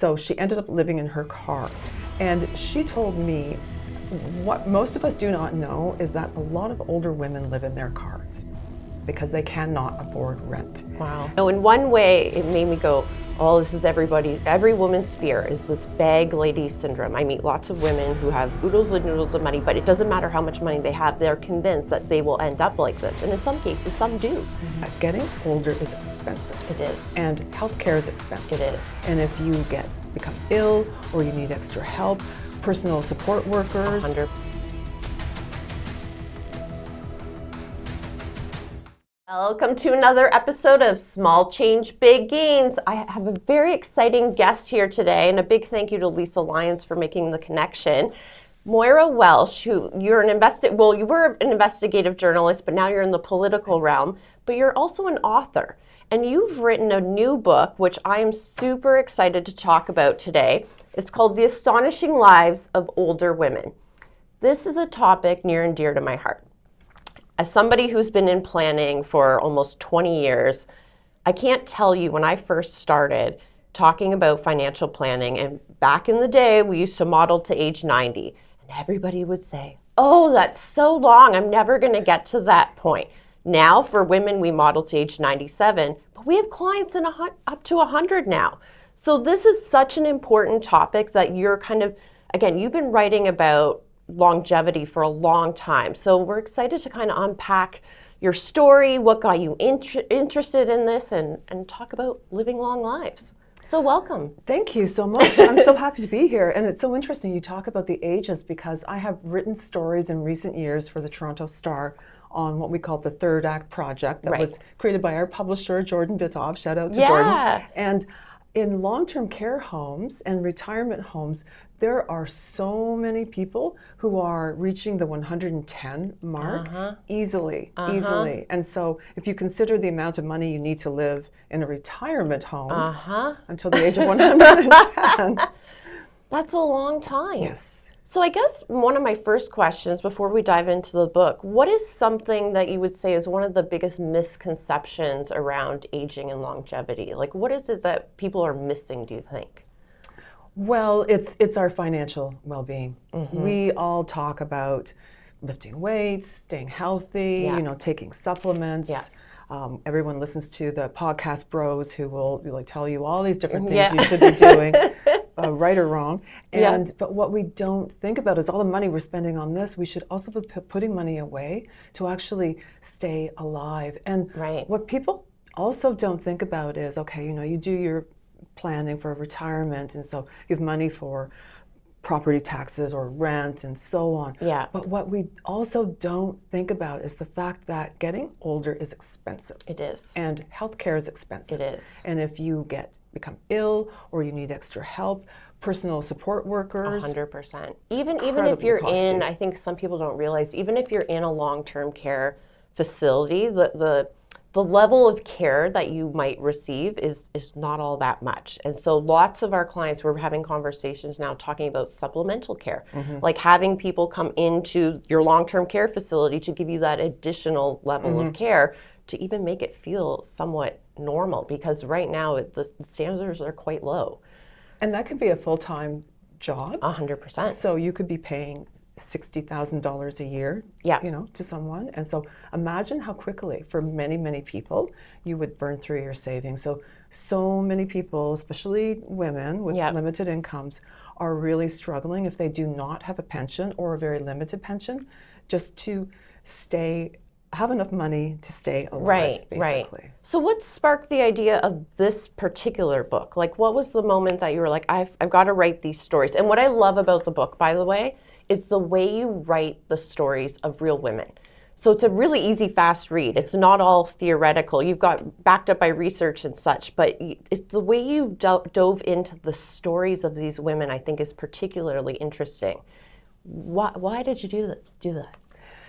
So she ended up living in her car. And she told me what most of us do not know is that a lot of older women live in their cars because they cannot afford rent. Wow. So in one way, it made me go, oh, this is every woman's fear is this bag lady syndrome. I meet lots of women who have oodles and noodles of money, but it doesn't matter how much money they have, they're convinced that they will end up like this. And in some cases, some do. Mm-hmm. Getting older is expensive. It is. And healthcare is expensive. It is. And if you become ill or you need extra help, personal support workers. 100%. Welcome to another episode of Small Change, Big Gains. I have a very exciting guest here today, and a big thank you to Lisa Lyons for making the connection. Moira Welsh, who you were an investigative journalist, but now you're in the political realm, but you're also an author. And you've written a new book, which I am super excited to talk about today. It's called The Astonishing Lives of Older Women. This is a topic near and dear to my heart. As somebody who's been in planning for almost 20 years, I can't tell you when I first started talking about financial planning, and back in the day, we used to model to age 90, and everybody would say, oh, that's so long, I'm never gonna get to that point. Now, for women, we model to age 97, but we have clients up to 100 now. So this is such an important topic that you're you've been writing about longevity for a long time. So we're excited to kind of unpack your story, what got you interested in this, and talk about living long lives. So welcome. Thank you so much. I'm so happy to be here. And it's so interesting you talk about the ages because I have written stories in recent years for the Toronto Star on what we call the Third Act Project that was created by our publisher, Jordan Bitov. Shout out to Jordan. And in long-term care homes and retirement homes, there are so many people who are reaching the 110 mark easily. And so if you consider the amount of money you need to live in a retirement home until the age of 110. That's a long time. Yes. So I guess one of my first questions before we dive into the book, what is something that you would say is one of the biggest misconceptions around aging and longevity? Like, what is it that people are missing, do you think? Well, it's our financial well-being. We all talk about lifting weights, staying healthy, taking supplements. Everyone listens to the podcast bros who will tell you all these different things you should be doing, right or wrong. But what we don't think about is all the money we're spending on this. We should also be putting money away to actually stay alive. And what people also don't think about is, you do your planning for retirement, and so you have money for property taxes or rent and so on. But what we also don't think about is the fact that getting older is expensive. It is. And healthcare is expensive. It is. And if you become ill or you need extra help, personal support workers. 100%. Even if you're in, I think some people don't realize, even if you're in a long-term care facility, the level of care that you might receive is not all that much. And so lots of our clients, we're having conversations now talking about supplemental care, like having people come into your long-term care facility to give you that additional level of care to even make it feel somewhat normal, because right now the standards are quite low. And that could be a full-time job. 100%. So you could be paying $60,000 a year, to someone. And so imagine how quickly, for many, many people, you would burn through your savings. So many people, especially women with limited incomes, are really struggling if they do not have a pension or a very limited pension, just to have enough money to stay alive, basically. So what sparked the idea of this particular book? Like, what was the moment that you were like, I've got to write these stories? And what I love about the book, by the way, is the way you write the stories of real women. So it's a really easy, fast read. It's not all theoretical. You've got backed up by research and such, but it's the way you dove into the stories of these women, I think, is particularly interesting. Why did you do that?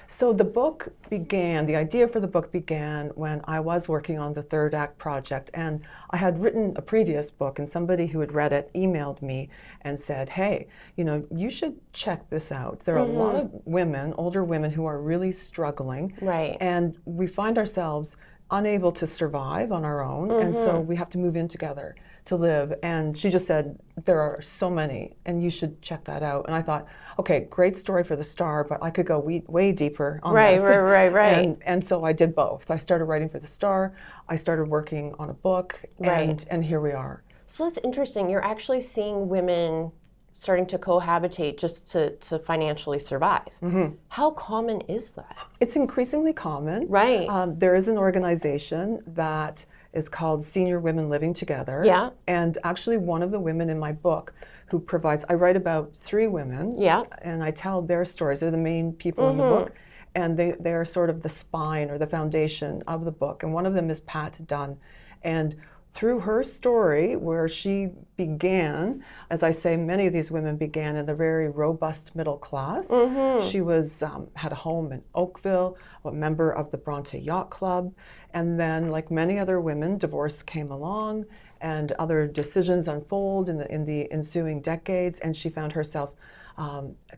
So the idea for the book began when I was working on the Third Act Project, and I had written a previous book, and somebody who had read it emailed me and said, hey, you should check this out. There are a lot of women, older women, who are really struggling. And we find ourselves unable to survive on our own, and so we have to move in together to live. And she just said, there are so many, and you should check that out. And I thought, okay, great story for the Star, but I could go way deeper on this. Right. And so I did both. I started writing for the Star. I started working on a book, and here we are. So that's interesting. You're actually seeing women starting to cohabitate just to financially survive. Mm-hmm. How common is that? It's increasingly common. Right. There is an organization that is called Senior Women Living Together. Yeah. And actually one of the women in my book who provides, I write about 3 women. Yeah. And I tell their stories. They're the main people in the book. And they are sort of the spine or the foundation of the book. And one of them is Pat Dunn. And through her story, where she began, as I say, many of these women began in the very robust middle class. Mm-hmm. She was had a home in Oakville, a member of the Bronte Yacht Club, and then, like many other women, divorce came along, and other decisions unfold in the ensuing decades, and she found herself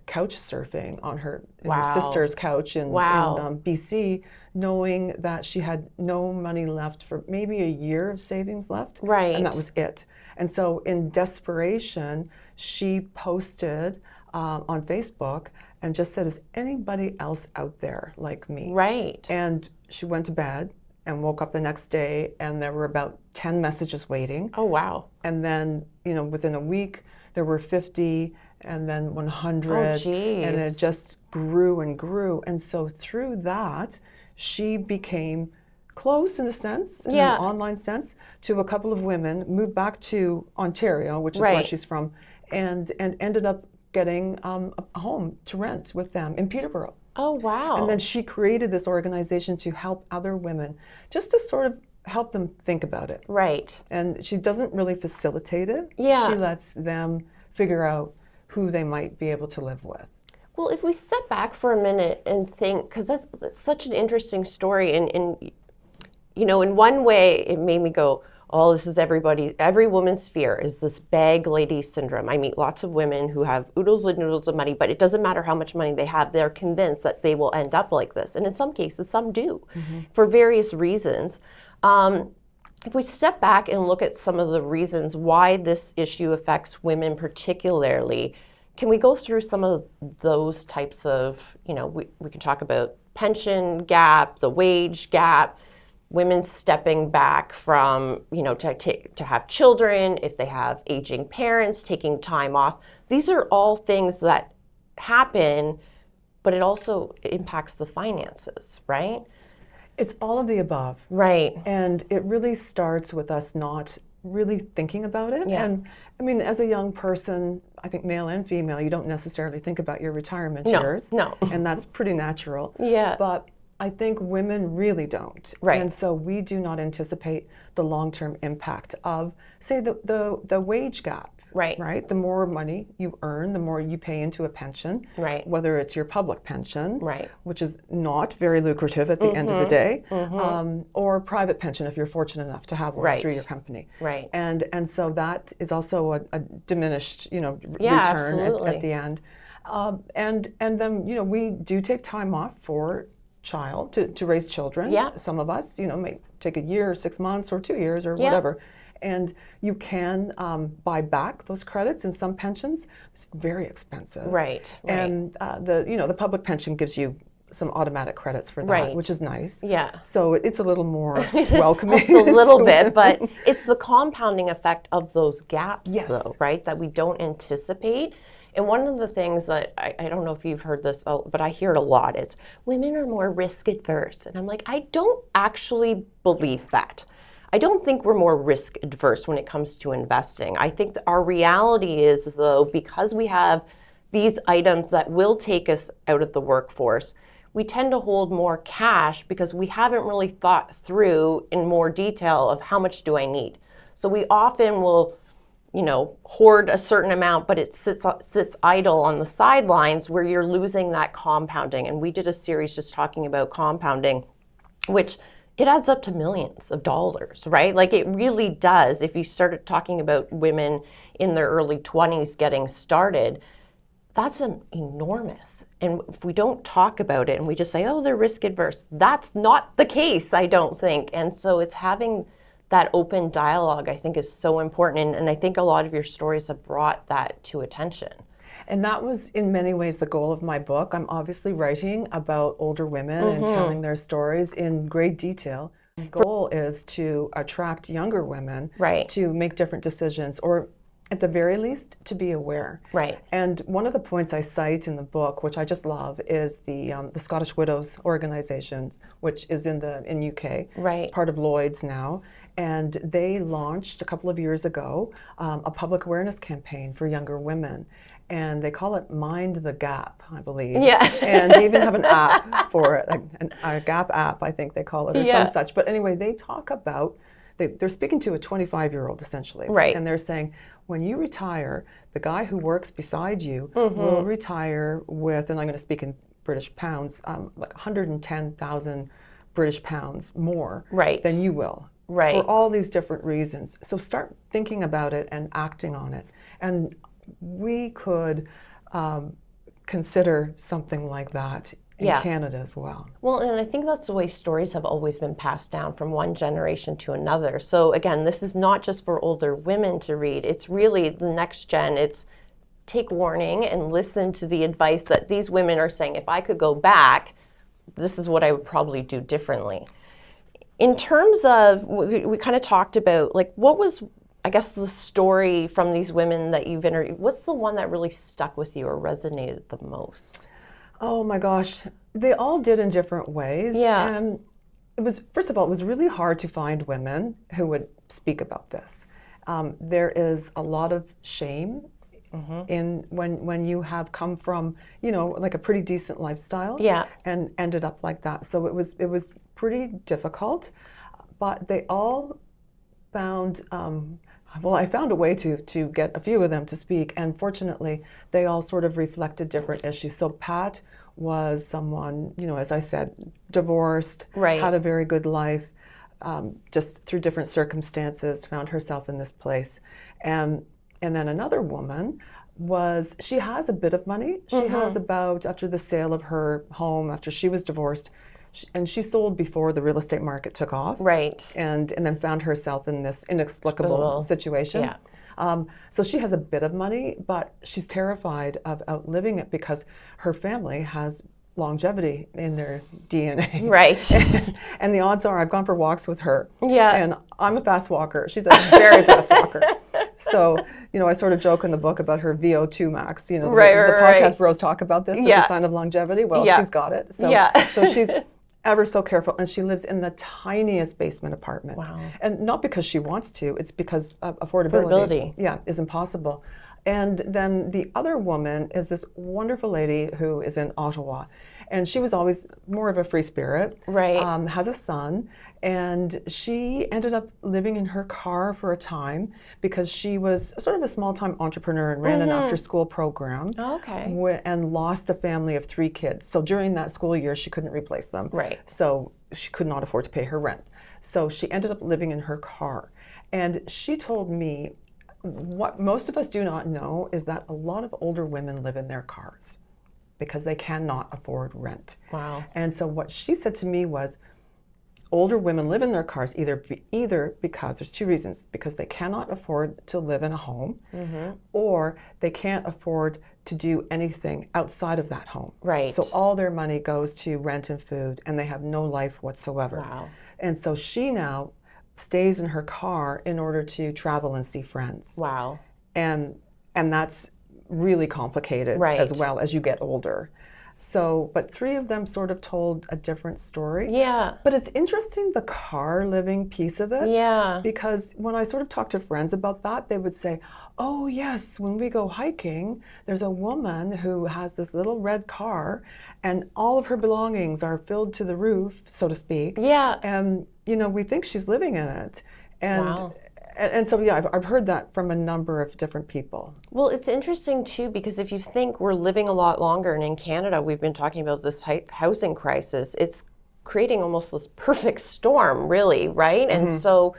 couch surfing on her sister's couch in BC, knowing that she had no money left for maybe a year of savings left. Right. And that was it. And so in desperation, she posted on Facebook and just said, is anybody else out there like me? Right. And she went to bed and woke up the next day, and there were about 10 messages waiting. Oh, wow. And then, within a week, there were 50, and then 100. Oh, geez. And it just grew and grew. And so through that, she became close in a sense, in an online sense, to a couple of women, moved back to Ontario, which is where she's from, and ended up getting a home to rent with them in Peterborough. Oh, wow. And then she created this organization to help other women, just to sort of help them think about it. Right. And she doesn't really facilitate it. Yeah. She lets them figure out who they might be able to live with. Well, if we step back for a minute and think, because that's such an interesting story, and in one way it made me go, oh, this is every woman's fear is this bag lady syndrome. I meet lots of women who have oodles and noodles of money, but it doesn't matter how much money they have, they're convinced that they will end up like this. And in some cases, some do, for various reasons. If we step back and look at some of the reasons why this issue affects women particularly, can we go through some of those types of, we can talk about pension gap, the wage gap, women stepping back from, to have children, if they have aging parents, taking time off. These are all things that happen, but it also impacts the finances, right? It's all of the above. Right. And it really starts with us not really thinking about it. Yeah. And I mean, as a young person, I think male and female, you don't necessarily think about your retirement years. No. And that's pretty natural. Yeah. But I think women really don't. Right. And so we do not anticipate the long-term impact of, say, the wage gap. Right. Right? The more money you earn, the more you pay into a pension. Right. Whether it's your public pension, Right. which is not very lucrative at the end of the day, or private pension if you're fortunate enough to have one through your company. Right. And so that is also a diminished, return at the end. And then, we do take time off for child to raise children. Yeah. Some of us, may take a year, 6 months, or 2 years, or whatever. And you can buy back those credits in some pensions. It's very expensive. Right. And the public pension gives you some automatic credits for that, which is nice. Yeah. So it's a little more welcoming. It's a little bit, but it's the compounding effect of those gaps, though, right, that we don't anticipate. And one of the things that, I don't know if you've heard this, but I hear it a lot, is women are more risk adverse. And I'm like, I don't actually believe that. I don't think we're more risk adverse when it comes to investing. I think that our reality is, though, because we have these items that will take us out of the workforce, we tend to hold more cash because we haven't really thought through in more detail of how much do I need. So we often will, hoard a certain amount, but it sits idle on the sidelines where you're losing that compounding. And we did a series just talking about compounding, which it adds up to millions of dollars, right? Like it really does. If you started talking about women in their early 20s getting started, that's enormous. And if we don't talk about it and we just say, oh, they're risk adverse, that's not the case, I don't think. And so it's having that open dialogue, I think, is so important. And I think a lot of your stories have brought that to attention. And that was in many ways the goal of my book. I'm obviously writing about older women and telling their stories in great detail. The goal is to attract younger women to make different decisions, or at the very least, to be aware. Right. And one of the points I cite in the book, which I just love, is the Scottish Widows Organisation, which is in UK. Right. It's part of Lloyd's now. And they launched a couple of years ago a public awareness campaign for younger women. And they call it Mind the Gap, I believe. Yeah. And they even have an app for it, a Gap app, I think they call it, or some such. But anyway, they talk about, they're speaking to a 25-year-old essentially. Right. And they're saying, when you retire, the guy who works beside you will retire with, and I'm going to speak in British pounds, like 110,000 British pounds more than you will. Right. For all these different reasons. So start thinking about it and acting on it. And we could consider something like that in Canada as well. Well, and I think that's the way stories have always been passed down from one generation to another. So again, this is not just for older women to read. It's really the next gen. It's take warning and listen to the advice that these women are saying. If I could go back, this is what I would probably do differently. In terms of, we kind of talked about, like, what was, I guess, the story from these women that you've interviewed? What's the one that really stuck with you or resonated the most? Oh my gosh, they all did in different ways. Yeah. And it was, first of all, it was really hard to find women who would speak about this. There is a lot of shame in when you have come from, like a pretty decent lifestyle and ended up like that. So it was pretty difficult, but they all found, I found a way to get a few of them to speak, and fortunately, they all sort of reflected different issues. So Pat was someone, as I said, divorced, had a very good life, just through different circumstances, found herself in this place. And then another woman she has a bit of money. She has about, after the sale of her home, after she was divorced, and she sold before the real estate market took off. Right. And then found herself in this inexplicable situation. Yeah. So she has a bit of money, but she's terrified of outliving it because her family has longevity in their DNA. Right. And the odds are I've gone for walks with her. Yeah. And I'm a fast walker. She's a very fast walker. So, I sort of joke in the book about her VO2 max. The podcast bros talk about this as a sign of longevity. Well, she's got it. So, so she's ever so careful, and she lives in the tiniest basement apartment. Wow. And not because she wants to, it's because affordability is impossible. And then the other woman is this wonderful lady who is in Ottawa, and she was always more of a free spirit, has a son, and she ended up living in her car for a time because she was sort of a small-time entrepreneur and ran an after-school program. And lost a family of 3 kids. So during that school year, she couldn't replace them. So she could not afford to pay her rent. So she ended up living in her car. And she told me, what most of us do not know is that a lot of older women live in their cars because they cannot afford rent. Wow. And so what she said to me was, older women live in their cars either because there's 2 reasons: because they cannot afford to live in a home, or they can't afford to do anything outside of that home. So all their money goes to rent and food, and they have no life whatsoever. Wow. And so she now stays in her car in order to travel and see friends. Wow. And that's really complicated as well as you get older. So, but 3 of them sort of told a different story. Yeah. But it's interesting, the car living piece of it. Yeah. Because when I sort of talk to friends about that, they would say, oh yes, when we go hiking, there's a woman who has this little red car and all of her belongings are filled to the roof, so to speak. Yeah. And, we think she's living in it. And wow. And so, I've heard that from a number of different people. Well, it's interesting, too, because if you think we're living a lot longer, and in Canada, we've been talking about this housing crisis, it's creating almost this perfect storm, really, right? And so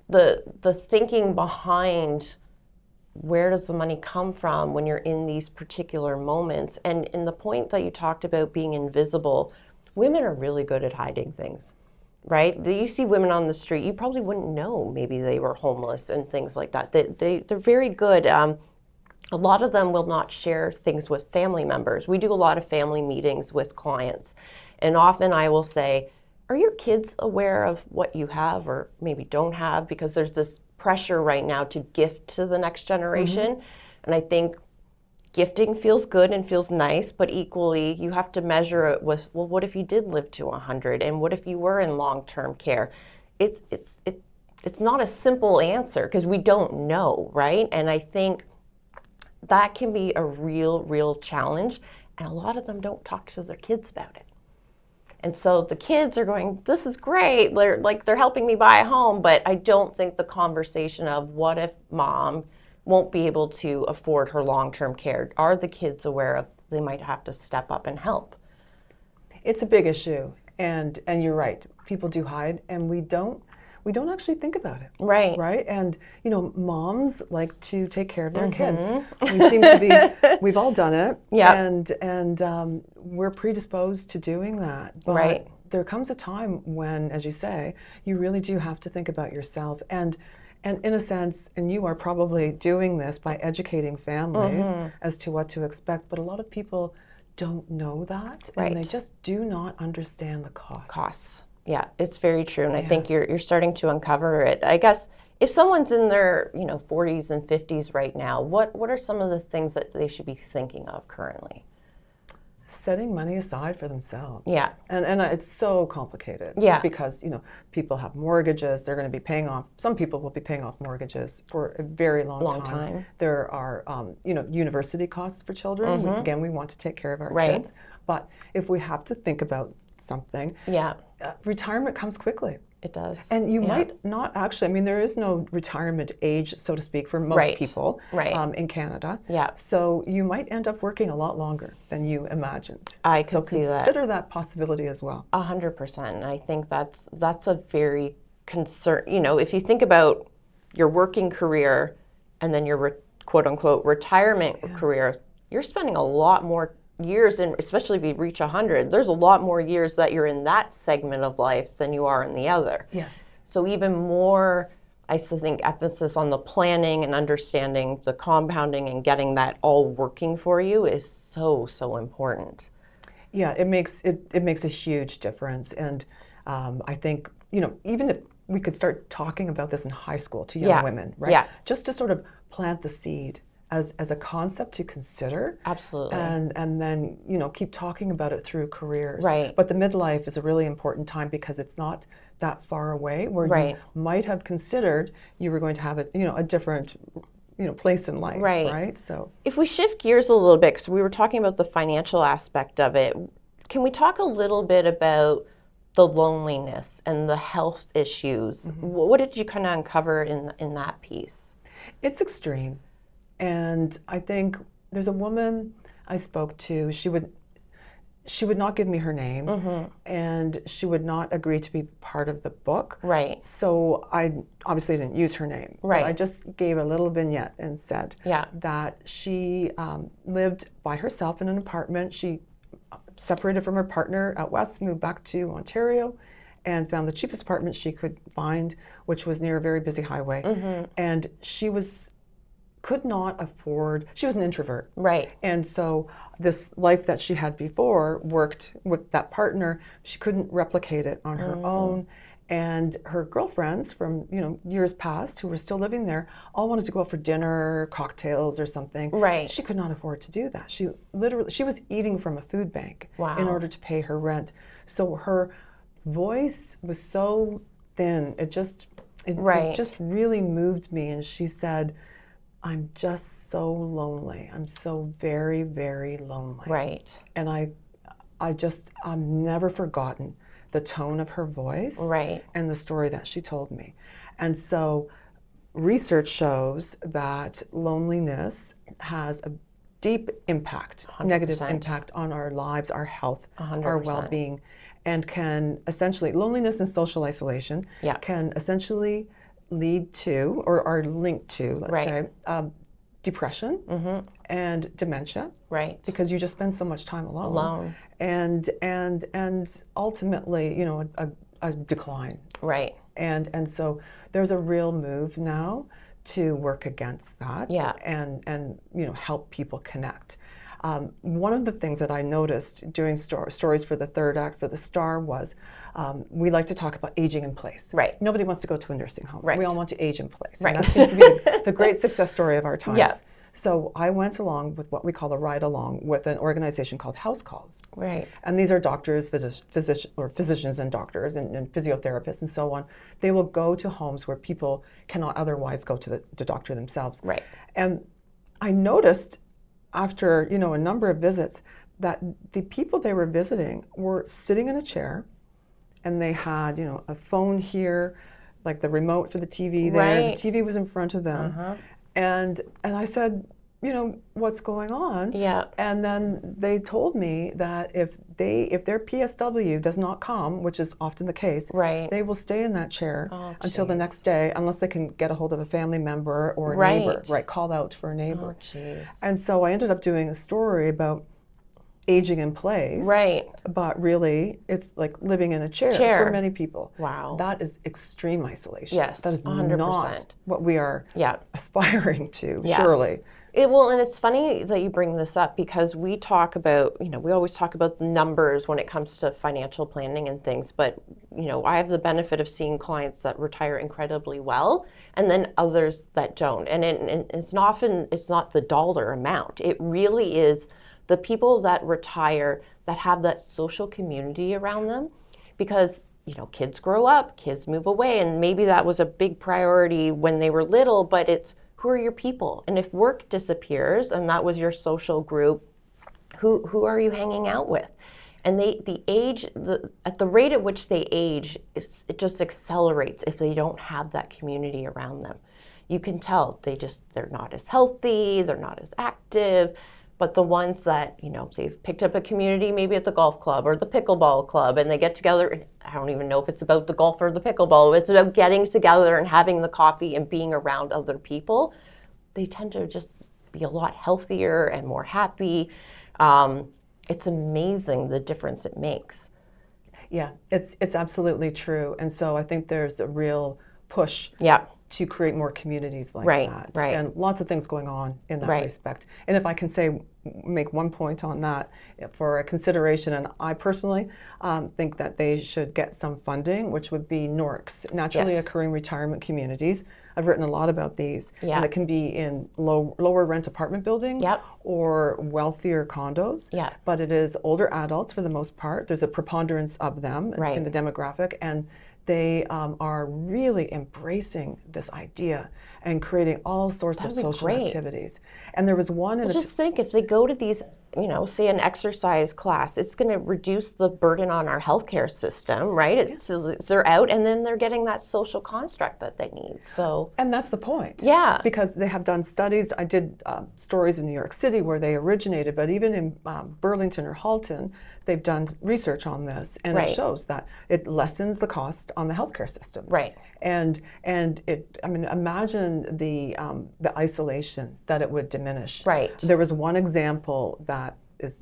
the thinking behind where does the money come from when you're in these particular moments, and in the point that you talked about being invisible, women are really good at hiding things. right? You see women on the street, you probably wouldn't know maybe they were homeless and things like that. They're very good. A lot of them will not share things with family members. We do a lot of family meetings with clients, and often I will say, are your kids aware of what you have or maybe don't have? Because there's this pressure right now to gift to the next generation. And I think gifting feels good and feels nice, but equally you have to measure it with, well, what if you did live to 100? And what if you were in long-term care? It's not a simple answer because we don't know, right? And I think that can be a real challenge. And a lot of them don't talk to their kids about it. And so the kids are going, this is great. They're helping me buy a home, but I don't think the conversation of what if mom won't be able to afford her long-term care, are the kids aware of they might have to step up and help? It's a big issue, and you're right. People do hide, and we don't actually think about it. Right. Right? And moms like to take care of their kids. We seem to be, we've all done it. Yeah. And we're predisposed to doing that. But right. there comes a time when, as you say, you really do have to think about yourself. And in a sense, and you are probably doing this by educating families as to what to expect, but a lot of people don't know that. Right. And they just do not understand the costs. Yeah, it's very true, and I think you're starting to uncover it. I guess if someone's in their 40s and 50s right now, what are some of the things that they should be thinking of currently? Setting money aside for themselves. Yeah. And it's so complicated. Yeah. Because people have mortgages. They're going to be paying off. Some people will be paying off mortgages for a very long time. There are university costs for children. Again, we want to take care of our kids. But if we have to think about something, retirement comes quickly. It does. And you might not actually, there is no retirement age, so to speak, for most people in Canada. Yeah. So you might end up working a lot longer than you imagined. I can see that. So consider that possibility as well. 100%. And I think that's a very concern. If you think about your working career and then your quote unquote retirement career, you're spending a lot more years, and especially if you reach 100, there's a lot more years that you're in that segment of life than you are in the other. Yes. So even more, I still think, emphasis on the planning and understanding the compounding and getting that all working for you is so important. Yeah, it makes a huge difference, and I think even if we could start talking about this in high school to young women, right? Yeah. Just to sort of plant the seed as a concept to consider. Absolutely. And then, keep talking about it through careers. Right. But the midlife is a really important time because it's not that far away where you might have considered you were going to have a different place in life. Right. So if we shift gears a little bit, because we were talking about the financial aspect of it, can we talk a little bit about the loneliness and the health issues? What did you kind of uncover in that piece? It's extreme. And I think there's a woman I spoke to, she would not give me her name, and she would not agree to be part of the book. Right. So I obviously didn't use her name. Right. But I just gave a little vignette and said that she lived by herself in an apartment. She separated from her partner out west, moved back to Ontario, and found the cheapest apartment she could find, which was near a very busy highway. And she could not afford, she was an introvert. Right. And so this life that she had before worked with that partner, she couldn't replicate it on her own. And her girlfriends from years past who were still living there all wanted to go out for dinner, cocktails or something. Right. She could not afford to do that. She was eating from a food bank in order to pay her rent. So her voice was so thin. It just really moved me. And she said, I'm just so lonely. I'm so very, very lonely. Right. And I've never forgotten the tone of her voice and the story that she told me. And so research shows that loneliness has a deep impact, 100%. Negative impact on our lives, our health, 100%. Our well-being, and can essentially, loneliness and social isolation can essentially lead to or are linked to, let's say, depression and dementia. Right. Because you just spend so much time alone. And ultimately, a a decline. Right. And so there's a real move now to work against that and help people connect. One of the things that I noticed doing stories for the third act for the Star was we like to talk about aging in place. Right. Nobody wants to go to a nursing home. Right. We all want to age in place. Right. And that seems to be the great success story of our times. Yeah. So I went along with what we call a ride along with an organization called House Calls. Right. And these are doctors, physicians and doctors and physiotherapists and so on. They will go to homes where people cannot otherwise go to the doctor themselves. Right. And I noticed after, a number of visits that the people they were visiting were sitting in a chair and they had, a phone here, like the remote for the TV there. Right. The TV was in front of them. Uh-huh. And I said, what's going on? Yeah. And then they told me that if their PSW does not come, which is often the case, right. they will stay in that chair until the next day, unless they can get a hold of a family member or a neighbor, called out for a neighbor. And so I ended up doing a story about aging in place. Right. But really, it's like living in a chair for many people. Wow. That is extreme isolation. Yes, that is 100%. not what we are aspiring to, surely. And it's funny that you bring this up because we talk about, we always talk about the numbers when it comes to financial planning and things, but, I have the benefit of seeing clients that retire incredibly well and then others that don't. And it's not the dollar amount. It really is the people that retire that have that social community around them because, kids grow up, kids move away, and maybe that was a big priority when they were little, but it's who are your people? And if work disappears and that was your social group, who are you hanging out with? And at the rate at which they age, it just accelerates if they don't have that community around them. You can tell they're not as healthy, they're not as active. But the ones that, they've picked up a community maybe at the golf club or the pickleball club and they get together, I don't even know if it's about the golf or the pickleball, it's about getting together and having the coffee and being around other people. They tend to just be a lot healthier and more happy. It's amazing the difference it makes. Yeah, it's absolutely true. And so I think there's a real push to create more communities like that. Right. And lots of things going on in that respect. And if I can make one point on that for a consideration, and I personally think that they should get some funding, which would be NORCs, naturally occurring retirement communities. I've written a lot about these. Yeah. And it can be in lower rent apartment buildings or wealthier condos. Yeah. But it is older adults for the most part. There's a preponderance of them in the demographic, and they are really embracing this idea and creating all sorts of social activities. And there was one just think if they go to these, say an exercise class, it's going to reduce the burden on our healthcare system, right? They're out and then they're getting that social construct that they need. And that's the point. Yeah. Because they have done studies. I did stories in New York City where they originated, but even in Burlington or Halton, they've done research on this, and it shows that it lessens the cost on the healthcare system. Right. And imagine the isolation that it would diminish. Right. There was one example that is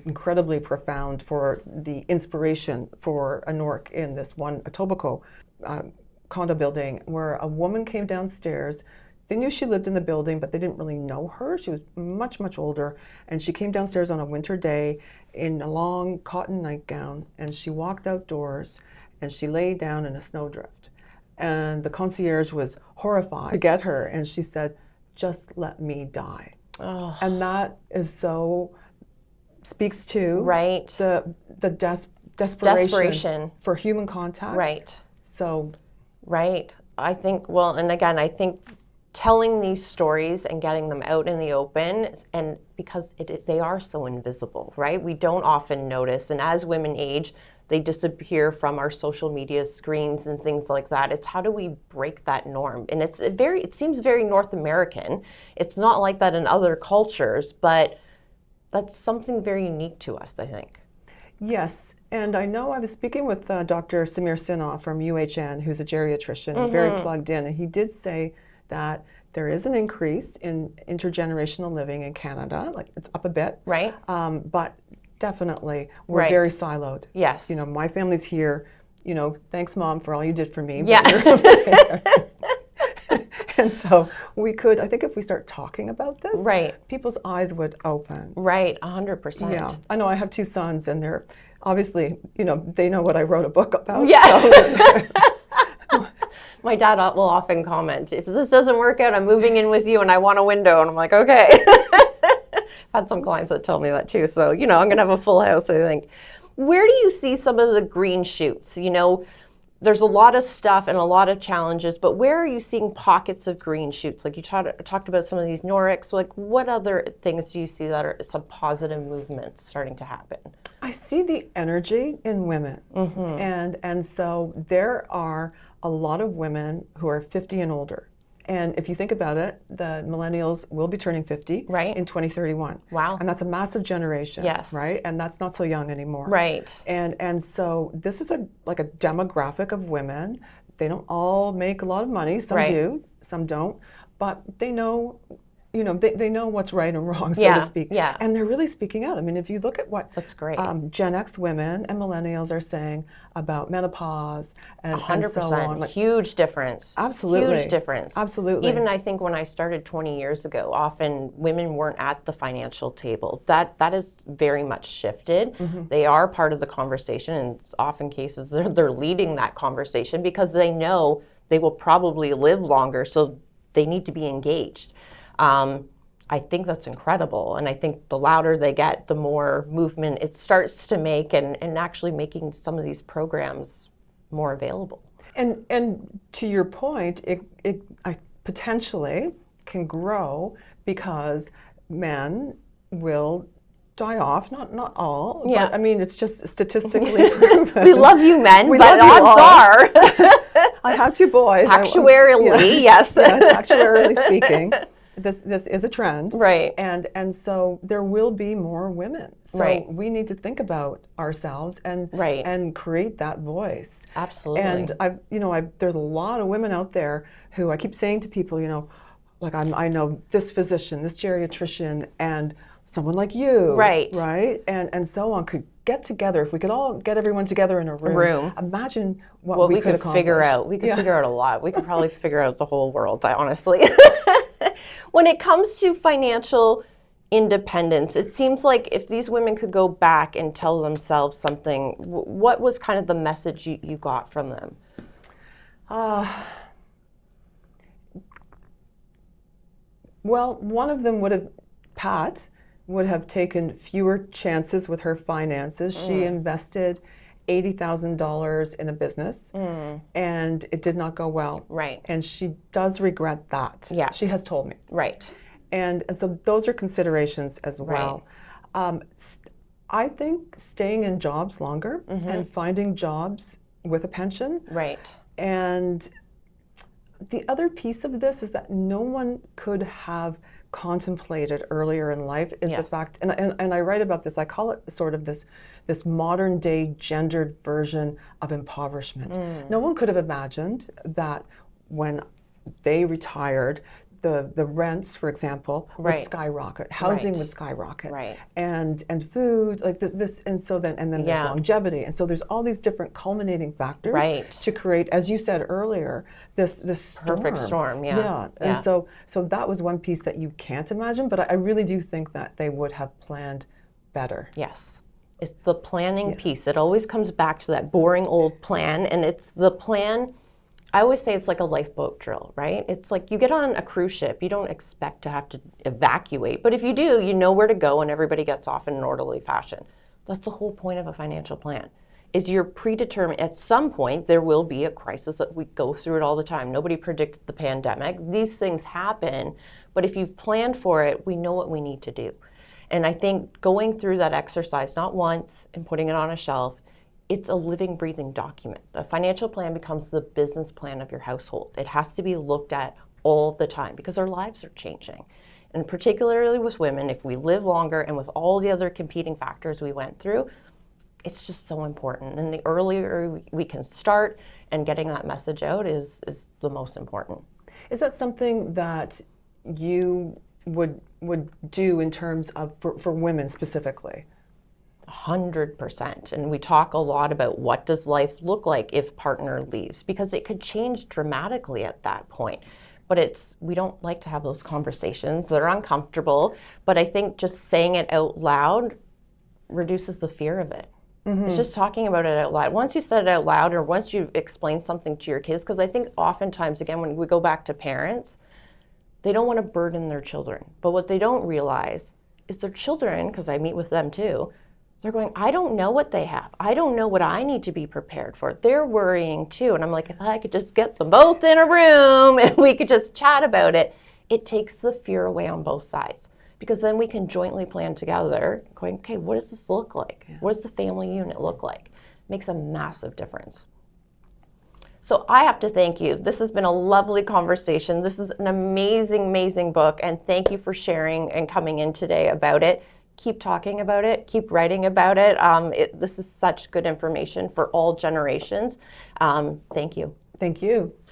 incredibly profound for the inspiration for a NORC in this one Etobicoke condo building where a woman came downstairs. They knew she lived in the building, but they didn't really know her. She was much, much older, and she came downstairs on a winter day in a long cotton nightgown, and she walked outdoors, and she lay down in a snowdrift. And the concierge was horrified to get her, and she said, "Just let me die." Oh. And that is speaks to the desperation for human contact. Right. So. Right. I think, I think telling these stories and getting them out in the open, and because they are so invisible, right? We don't often notice, and as women age, they disappear from our social media screens and things like that. It's how do we break that norm? And it seems very North American. It's not like that in other cultures, but that's something very unique to us, I think. Yes, and I know I was speaking with Dr. Samir Sinha from UHN, who's a geriatrician, very plugged in, and he did say that there is an increase in intergenerational living in Canada, like it's up a bit. Right. But definitely we're very siloed. Yes. My family's here, thanks, Mom, for all you did for me. Yeah. And so I think if we start talking about this, right, people's eyes would open. Right, 100%. Yeah, I know I have 2 sons, and they're obviously, they know what I wrote a book about. Yeah. So my dad will often comment, if this doesn't work out, I'm moving in with you and I want a window. And I'm like, okay. I've had some clients that tell me that too. So, I'm going to have a full house, I think. Where do you see some of the green shoots? There's a lot of stuff and a lot of challenges, but where are you seeing pockets of green shoots? Like you talked about some of these Nordics. Like what other things do you see that are some positive movements starting to happen? I see the energy in women. And so there are a lot of women who are 50 and older. And if you think about it, the millennials will be turning 50 in 2031. Wow. And that's a massive generation, yes, right? And that's not so young anymore. Right. And so this is like a demographic of women. They don't all make a lot of money. Some do, some don't. But they know, they know what's right and wrong, so to speak. Yeah. And they're really speaking out. I mean, if you look at what that's great. Gen X women and millennials are saying about menopause and 100%, so on. Huge difference. Absolutely. Huge difference. Absolutely. Even I think when I started 20 years ago, often women weren't at the financial table. That is very much shifted. They are part of the conversation, and it's often cases they're leading that conversation because they know they will probably live longer, so they need to be engaged. I think that's incredible. And I think the louder they get, the more movement it starts to make and actually making some of these programs more available. And to your point, it potentially can grow because men will die off, not all, but I mean, it's just statistically proven. We love you men, but odds are. I have 2 boys. Actuarially, yes. Actuarially speaking. This is a trend, right? And so there will be more women. So we need to think about ourselves and create that voice. Absolutely. And there's a lot of women out there who I keep saying to people, like I know this physician, this geriatrician, and someone like you, right, and so on could get together. If we could all get everyone together in a room. Imagine what we could accomplish. Figure out. We could figure out a lot. We could probably figure out the whole world, honestly. When it comes to financial independence, it seems like if these women could go back and tell themselves something, what was kind of the message you got from them? Well, one of them Pat would have taken fewer chances with her finances. She invested $80,000 in a business, and it did not go well. Right. And she does regret that. Yeah. She has told me. Right. And so those are considerations as well. I think staying in jobs longer and finding jobs with a pension. Right. And the other piece of this is that no one could have contemplated earlier in life is the fact, and I write about this, I call it sort of this modern day gendered version of impoverishment. No one could have imagined that when they retired, the rents, for example, would skyrocket, housing would skyrocket, and food like this, and so then there's longevity, and so there's all these different culminating factors to create, as you said earlier, this perfect storm. And so that was one piece that you can't imagine, but I really do think that they would have planned better. Yes. It's the planning piece. It always comes back to that boring old plan, and it's the plan. I always say it's like a lifeboat drill, right? It's like you get on a cruise ship, you don't expect to have to evacuate, but if you do, you know where to go and everybody gets off in an orderly fashion. That's the whole point of a financial plan, is you're predetermined. At some point, there will be a crisis. That we go through it all the time. Nobody predicted the pandemic. These things happen, but if you've planned for it, we know what we need to do. And I think going through that exercise, not once and putting it on a shelf, it's a living, breathing document. A financial plan becomes the business plan of your household. It has to be looked at all the time because our lives are changing. And particularly with women, if we live longer and with all the other competing factors we went through, it's just so important. And the earlier we can start and getting that message out is the most important. Is that something that you would do in terms of for women specifically? 100%. And we talk a lot about what does life look like if partner leaves, because it could change dramatically at that point. But we don't like to have those conversations. They're uncomfortable. But I think just saying it out loud reduces the fear of it. It's just talking about it out loud. Once you said it out loud, or once you explain something to your kids, because I think oftentimes, again, when we go back to parents, they don't want to burden their children. But what they don't realize is their children, because I meet with them too, they're going, I don't know what they have. I don't know what I need to be prepared for. They're worrying too. And I'm like, if I could just get them both in a room and we could just chat about it, it takes the fear away on both sides. Because then we can jointly plan together, going, okay, what does this look like? Yeah. What does the family unit look like? Makes a massive difference. So I have to thank you. This has been a lovely conversation. This is an amazing, amazing book, and thank you for sharing and coming in today about it. Keep talking about it, keep writing about it. This is such good information for all generations. Thank you. Thank you.